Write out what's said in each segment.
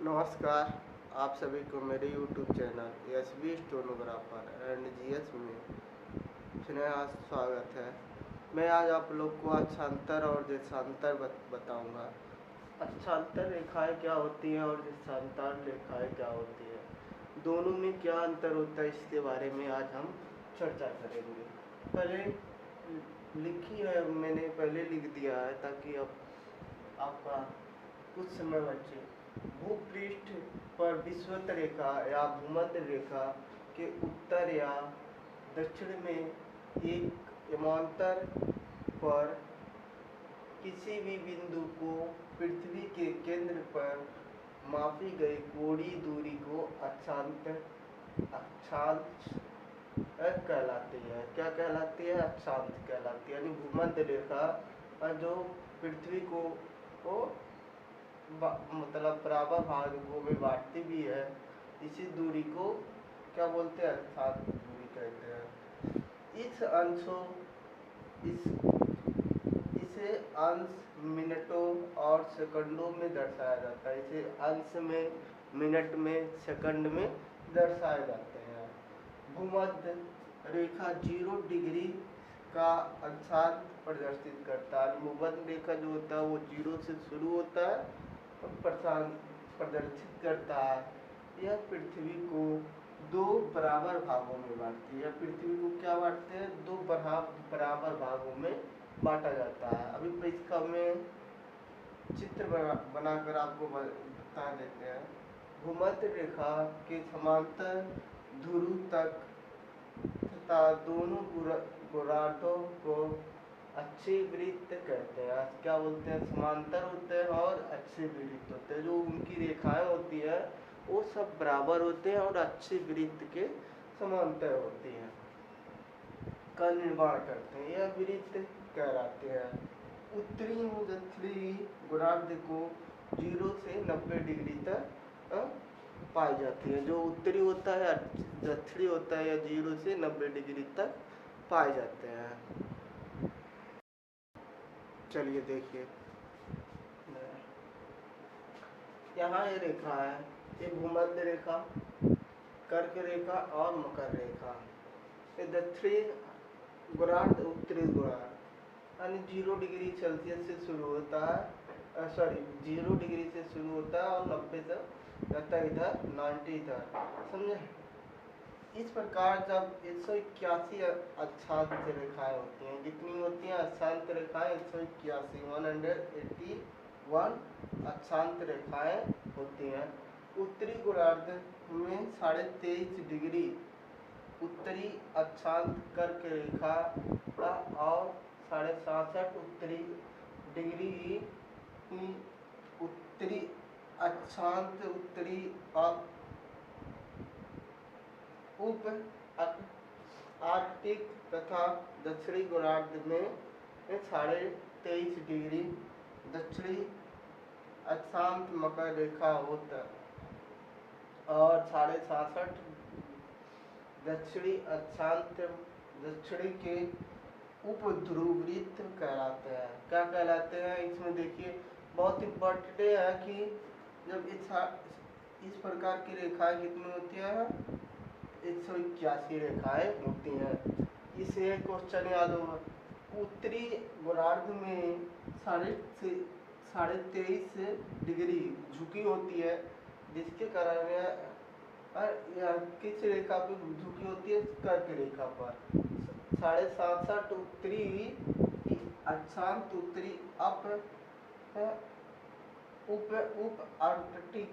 नमस्कार। आप सभी को मेरे YouTube channel S B stenographer and GS में स्नेह स्वागत है। मैं आज आप लोग को अक्षांतर और देशांतर बताऊंगा। अक्षांतर रेखाएं क्या होती हैं और देशांतर रेखाएं क्या होती है, दोनों में क्या अंतर होता है, इसके बारे में आज हम चर्चा करेंगे। पहले लिखी है, मैंने पहले लिख दिया है ताकि अब आपका कुछ समय बचे। भूपृष्ठ पर विषुवत रेखा या भूमध्य रेखा के उत्तर या दक्षिण में एक समांतर पर किसी भी बिंदु को पृथ्वी के केंद्र पर मापी गई कोणीय दूरी को अक्षांश कहलाती है। क्या कहलाती है? अक्षांश कहलाती है। यानी भूमध्य रेखा जो पृथ्वी को मतलब बराबर भागों में बांटती भी है, इसी दूरी को क्या बोलते हैं? अक्षांश दूरी कहते हैं। इसे अंश मिनटों और सेकंडों में दर्शाया जाता है। इसे अंश में, मिनट में, सेकंड में दर्शाए जाते हैं। भूमध्य रेखा 0 डिग्री का अक्षांश प्रदर्शित करता है। भूमध्य रेखा जो होता है वो 0 से शुरू होता है प्रदर्शित करता है। यह पृथ्वी को दो बराबर भागों में बांटती है। पृथ्वी को क्या बांटते हैं? दो बराबर भागों में बांटा जाता है। अभी इसका मैं चित्र बनाकर आपको बता देते हैं। भूमध्य रेखा के समांतर ध्रुव तक तथा दोनों गोलार्धों को अच्छे वृत्त कहते हैं। क्या बोलते हैं? समांतर होते हैं और अच्छे वृत्त होते हैं। जो उनकी रेखाएं होती है वो सब बराबर होते हैं और अच्छे वृत्त के समांतर होती हैं का निर्माण करते हैं। यह वृत्त कहलाते हैं। उत्तरी और दक्षिणी गोलार्ध को 0 से 90 डिग्री तक पाई जाती है। जो उत्तरी होता है, दक्षिणी होता है, या 0 से 90 डिग्री तक पाए जाते हैं। चलिए देखिए, यहाँ ये रेखा है, ये भूमध्य रेखा, कर्क रेखा और मकर रेखा। ये दक्षिणी गोलार्ध, उत्तरी गोलार्ध, यानी 0 डिग्री सेल्सियस से शुरू होता है, 0 डिग्री से शुरू होता है और 90 तक जाता है, इधर 90 इधर। समझे? इस प्रकार जब 181 अक्षांश रेखाएं होती हैं, कितनी होती हैं अक्षांश रेखाएं? 181 अक्षांश रेखाएं होती हैं। उत्तरी गोलार्ध में 23.5 डिग्री उत्तरी अक्षांश कर्क रेखा और 67.5 उत्तरी डिग्री उत्तरी अक्षांश उत्तरी उप आर्कटिक तथा दक्षिणी गोलार्ध में 23.5 डिग्री दक्षिणी अक्षांश मकर रेखा होता और 67.5 दक्षिणी अक्षांश दक्षिणी के उपध्रुववृत्त कहलाते हैं। क्या कहलाते हैं? इसमें देखिए बहुत इंपॉर्टेंट है कि जब इस प्रकार की रेखाएं कितनी होती है? 181 रेखाएं होती हैं। इसे क्वेश्चन याद होगा। उत्तरी गोलार्ध में 23.5 डिग्री झुकी होती है, जिसके कारण यह किस रेखा पर झुकी होती है? कर्क रेखा पर। 67.5 उत्तरी अक्षांश उत्तरी उप आर्कटिक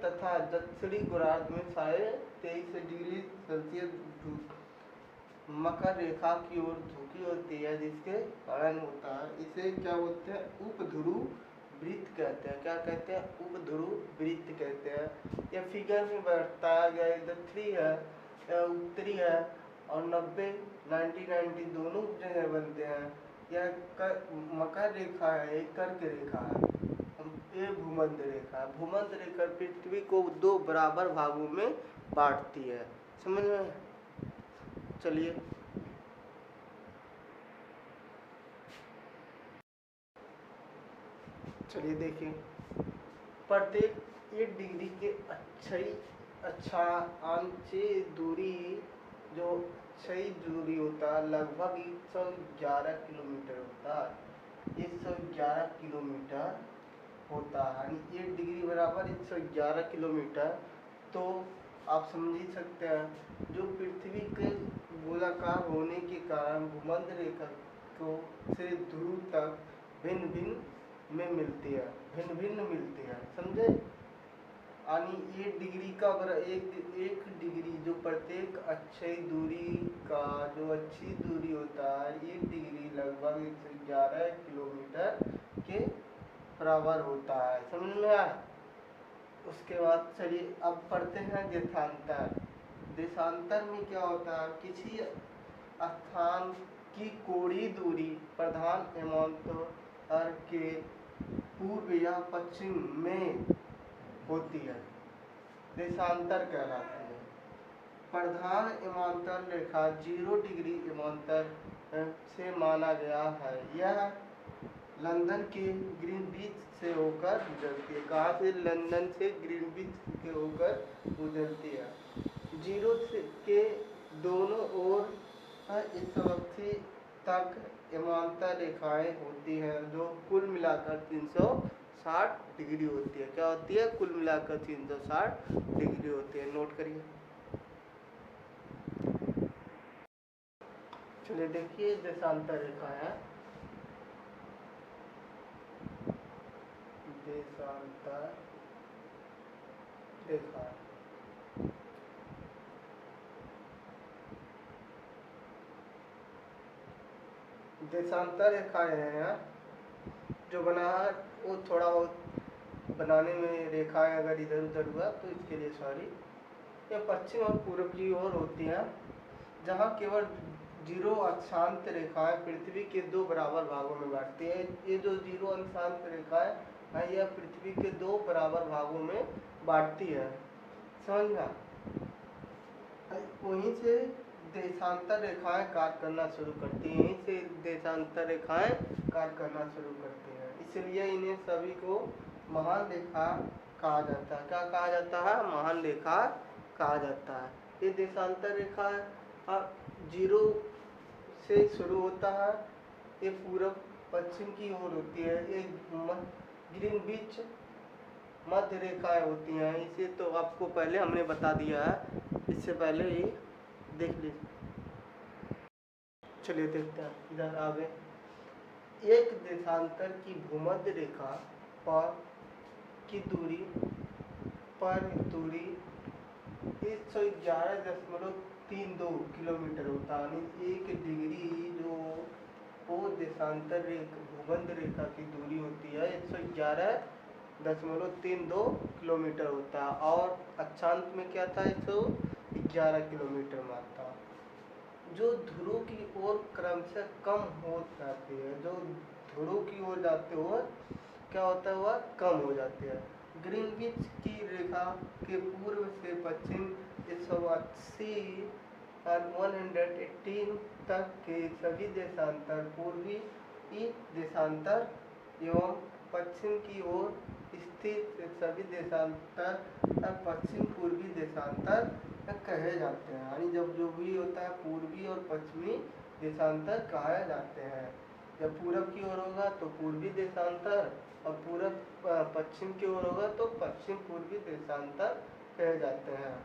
तथा दक्षिणी गोलार्ध में 23.5 डिग्री सेल्सियस मकर रेखा की ओर झुकी होती है, जिसके कारण होता है। इसे क्या बोलते हैं? उपध्रुव वृत्त कहते हैं। क्या कहते हैं? उपध्रुव वृत्त कहते हैं। यह फिगर में बताया गया दक्षिणी है, उत्तरी है और 90 दोनों जगह बनते हैं। यह मकर रेखा है, एक कर्क रेखा है, ये भूमध्य रेखा है। भूमध्य रेखा पृथ्वी को दो बराबर भागों में बांटती है। समझ में? चलिए देखिए, प्रत्येक 1 डिग्री के अक्षांश दूरी जो अक्षीय दूरी होता है लगभग 111 किलोमीटर होता है। 111 किलोमीटर होता है, यानी 1 डिग्री बराबर 111 किलोमीटर। तो आप समझ ही सकते हैं जो पृथ्वी के गोलाकार होने के कारण भूमध्य रेखा को से ध्रुव तक भिन्न भिन्न में मिलती है, भिन्न भिन्न मिलती है, समझे। यानी 1 डिग्री का एक डिग्री जो प्रत्येक अक्षीय दूरी का जो अक्षीय दूरी होता है 1 डिग्री लगभग 111 किलोमीटर के बराबर होता है, समझ में आया। उसके बाद चलिए अब पढ़ते हैं देशांतर। देशांतर में क्या होता है, किसी स्थान की कोणीय दूरी प्रधान एमांतर के पूर्व या पश्चिम में होती है, देशांतर कहलाती है। प्रधान एमांतर रेखा 0 डिग्री एमांतर से माना गया है। यह लंदन के ग्रीनविच से होकर गुजरती है। कहाँ से? लंदन से ग्रीनविच के होकर गुजरती है। 0 के दोनों ओर इस अवस्थी तक एमांतर रेखाएं होती हैं जो कुल मिलाकर 360 डिग्री होती है। क्या होती है? कुल मिलाकर 360 डिग्री होती है। नोट करिए। चलिए देखिए देशांतर रेखा है, देशांतर रेखा देशांतर रेखाएं हैं जो बना है वो थोड़ा बहुत बनाने में रेखाएं अगर इधर उधर हुआ तो इसके लिए सॉरी। ये पश्चिम और पूर्व की ओर होती हैं जहाँ केवल 0 अक्षांश रेखाएं पृथ्वी के 2 बराबर भागों में बांटती है। ये जो 0 अक्षांश रेखाएं है यह पृथ्वी के 2 बराबर भागों में बांटती है, समझना। वहीं से देशांतर रेखाएं कार्य करना शुरू करती हैं, यहीं से देशांतर रेखाएं कार्य करना शुरू करती हैं। इसलिए इन्हें सभी को महान रेखा कहा जाता है। क्या कहा जाता है? महान रेखा कहा जाता है। ये देशांतर रेखा 0 से शुरू होता है, ये पूर्व पश्चिम की ओर होती है। ये ग्रीनविच मध्य रेखाएं होती हैं। इसे तो आपको पहले हमने बता दिया है, इससे पहले ही देख लीजिए। चलिए देखते हैं इधर आगे। एक देशांतर की भूमध्य रेखा पर की दूरी 111.32 किलोमीटर होता है। 1 डिग्री जो वो देशांतर भूमध्य रेखा की दूरी होती है 111.32 किलोमीटर होता है और अक्षांश में क्या था? 111 किलोमीटर मात्रा। जो ध्रुव की ओर क्रमशः कम हो जाती है, जो ध्रुव की ओर जाते हुए क्या होता है? वह कम हो जाती है। ग्रीनविच की रेखा के पूर्व से पश्चिम 180 और 118 तक के सभी देशांतर पूर्वी देशांतर एवं पश्चिम की ओर स्थित सभी देशांतर पश्चिम पूर्वी देशांतर कहे जाते हैं। यानी जब जो भी होता है पूर्वी और पश्चिमी देशांतर कहे जाते हैं। जब पूरब की ओर होगा तो पूर्वी देशांतर और पूरब पश्चिम की ओर होगा तो पश्चिम पूर्वी देशांतर कहे जाते हैं।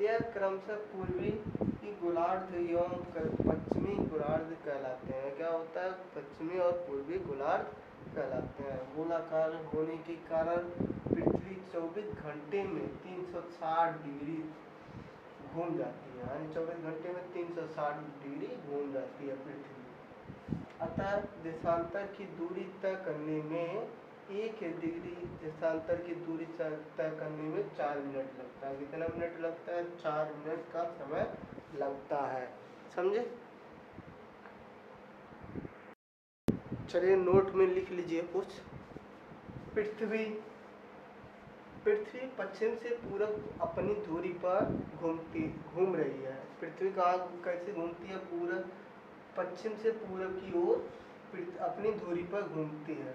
यह क्रमशः पूर्वी की गोलार्ध एवं पश्चिमी गोलार्ध कहलाते हैं। क्या होता है? पश्चिमी और पूर्वी गोलार्ध कहलाते हैं। गोलाकार होने के कारण पृथ्वी 24 घंटे में 360 डिग्री घूम जाती है, यानी 24 घंटे में 360 डिग्री घूम जाती है पृथ्वी। अतः देशांतर की दूरी तय करने में 1 डिग्री देशांतर की दूरी तय करने में 4 मिनट लगता है। कितना मिनट लगता है? 4 मिनट का समय लगता है, समझे। चलिए नोट में लिख लीजिए कुछ। पृथ्वी पश्चिम से पूरब अपनी धुरी पर घूम रही है। पृथ्वी कहाँ कैसे घूमती है? पूरब पश्चिम से पूरब की ओर अपनी धुरी पर घूमती है।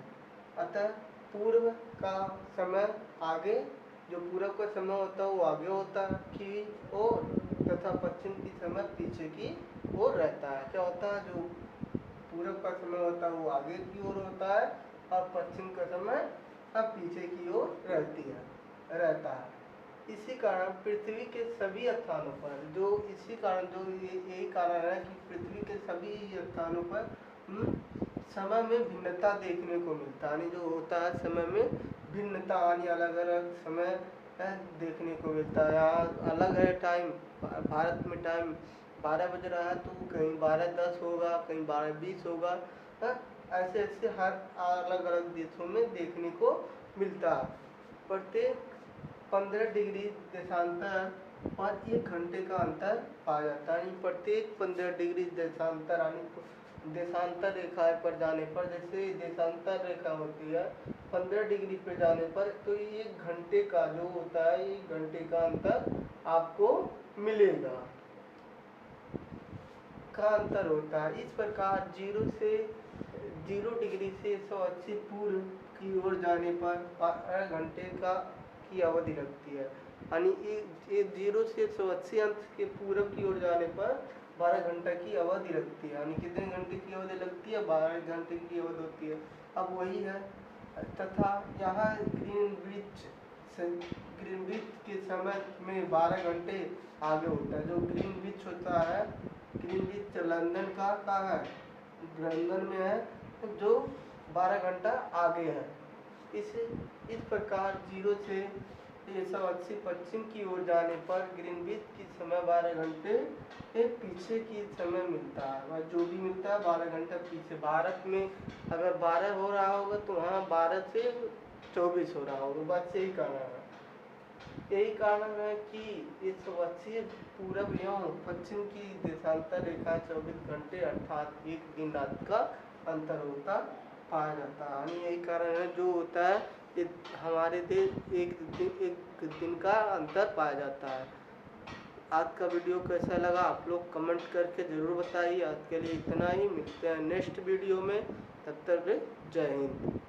अतः पूर्व का समय आगे, जो पूरब का समय होता है वो आगे होता है की ओर, तथा पश्चिम की समय पीछे की ओर रहता है। क्या होता है, जो पूरब का समय होता है वो आगे की ओर होता है और पश्चिम का समय अब पीछे की ओर रहता है। इसी कारण पृथ्वी के सभी स्थानों पर यही कारण है कि पृथ्वी के सभी स्थानों पर समय में भिन्नता देखने को मिलता है। यानी जो होता है समय में भिन्नता, यानी अलग अलग समय देखने को मिलता है। यहाँ अलग है टाइम, भारत में टाइम 12 बज रहा है तो कहीं 12:10 होगा, कहीं 12:20 होगा। ऐसे ऐसे हर अलग अलग देशों में देखने को मिलता है। प्रत्येक 15 डिग्री देशांतर पर 1 घंटे का अंतर पाया जाता है। प्रत्येक 15 डिग्री देशांतर यानी देशांतर रेखा पर जाने पर, जैसे देशांतर रेखा होती है 15 डिग्री पर जाने पर, तो 1 घंटे का जो होता है 1 घंटे का अंतर आपको मिलेगा का अंतर होता है। इस प्रकार 0 डिग्री से 180 पूर्व की ओर जाने पर 12 घंटे की अवधि लगती है। यानी 0 से 180 अंश के पूरब की ओर जाने पर 12 घंटा की अवधि लगती है। यानी कितने घंटे की अवधि लगती है, 12 घंटे की अवधि होती है। अब वही है, तथा यहाँ ग्रीनविच के समय में 12 घंटे आगे होता है। जो ग्रीनविच होता है, ग्रीनविच लंदन का है, लंदन में है, जो 12 घंटा आगे है। इस प्रकार 0 से 180 पश्चिम की ओर जाने पर ग्रीनविच की समय 12 घंटे पीछे की समय मिलता है। वह जो भी मिलता है 12 घंटा पीछे। भारत में अगर 12 हो रहा होगा तो वहाँ 12 से 24 हो रहा होगा। बस यही कारण है कि 180 पूरब एवं पश्चिम की देशांतर रेखा 24 घंटे अर्थात 1 दिन रात का अंतर होता पाया जाता है। यही कारण है जो होता है हमारे देश एक दिन का अंतर पाया जाता है। आज का वीडियो कैसा लगा आप लोग कमेंट करके ज़रूर बताइए। आज के लिए इतना ही, मिलते हैं नेक्स्ट वीडियो में, तब तक जय हिंद।